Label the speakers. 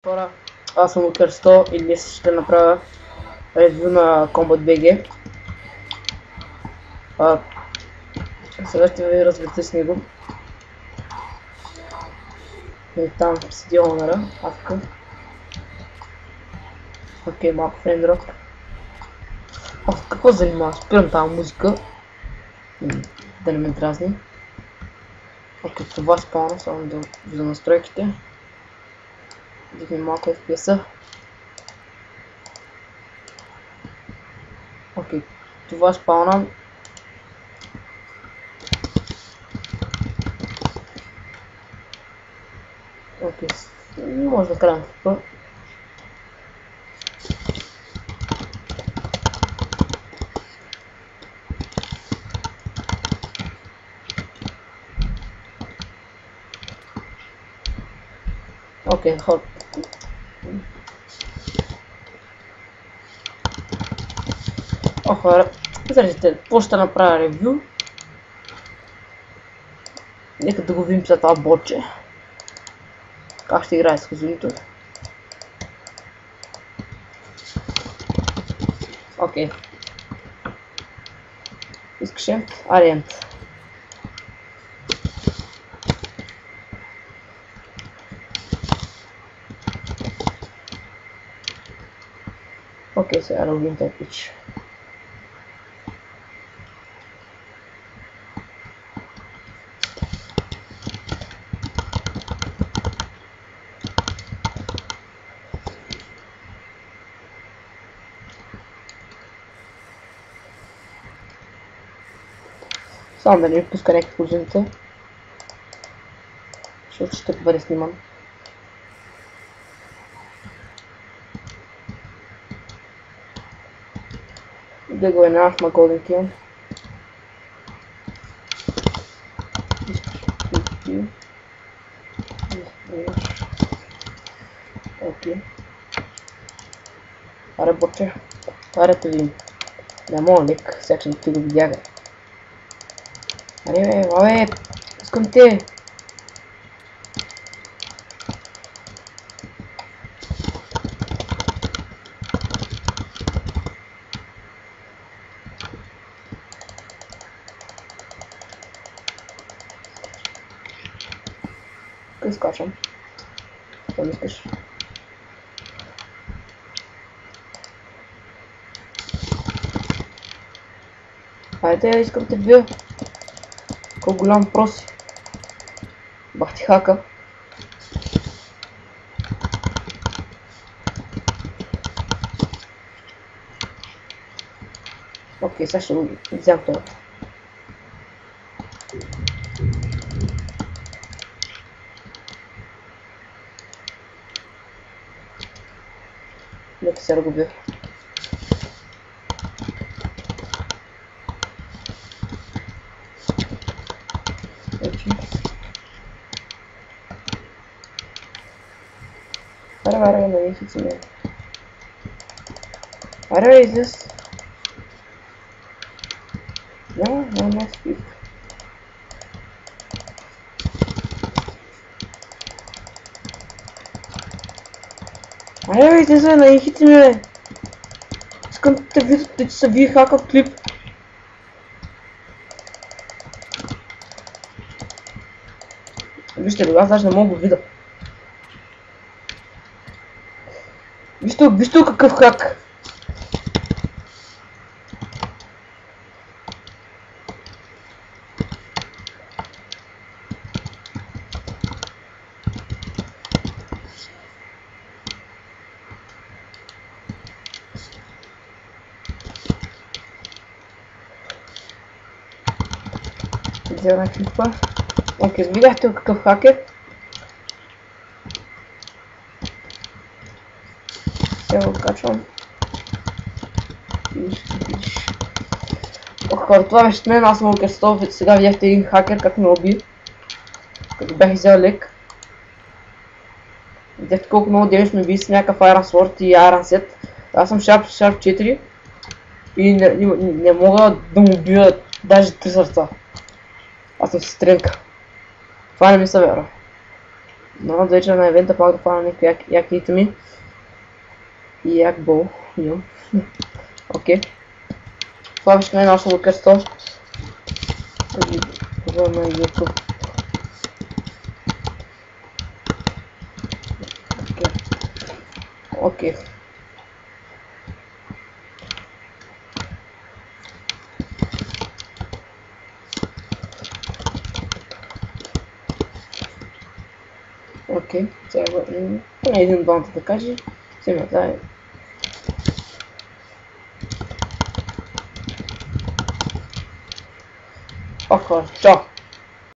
Speaker 1: Хора, аз съм Лукер 100 и днес ще направя ревю на Combat BG. Сега ще ви развита с него. И там седи онера, авка. Окей, малко фреймдроп. Какво занимава? Спирам тази музика. Да не ме дразни. Окей, това спална, само за настройките. Видим малко FPS-а. Окей, това спална. Окей, не може да карам фипа. Окей, ход. Хора, изразите, какво ще направя ревю? Нека да го видим за това ботче. Как ще играе с казуито. Окей. Искаш ент? Аре ент. Окей, сега да видим този пич. Само да не ви пуска някакви козиница, защото ще бъде сниман. Да го енах на Golden Kill. Окей. Аре ботче. Аре те видим. Не мога лек, сега ще ти го видяга. Аре бе, абе, искам те. Къде скачам? Какво искаш? Айде, искам те бия. Колко голям проси. Бах ти хака. Окей, сега ще го взем това. Нека се ръгубя. Аре, не си ценя. Аре, излез. Не спи. Аре, излез, не хити ме. Искам да те видя, да ти се вие хака клип. Вижте ли, аз даже не мога да видя. Вижте какъв хак. Взема клипа. Окей, видяхте какъв хак е. Сега го качвам. Виж. Хора, това беше мен, аз съм Лукер 100, сега видяхте един хакер как ме уби. Като бях изял лек. Видяхте колко много демидж ме би с някакъв Iron Sword и Iron Set. Аз съм Sharp 4 и не мога да му бия даже 3 сърца. Аз съм сестренка. Това не ми се вярва. Но да вечер на евента пак да хвана някакви яки итеми. И як бол имам. Окей. Това беше най-нашо лукърство. Да ги пробваме на YouTube. Окей. Окей, сега поне един от двамата да каже. Сега дай. Окей, чао!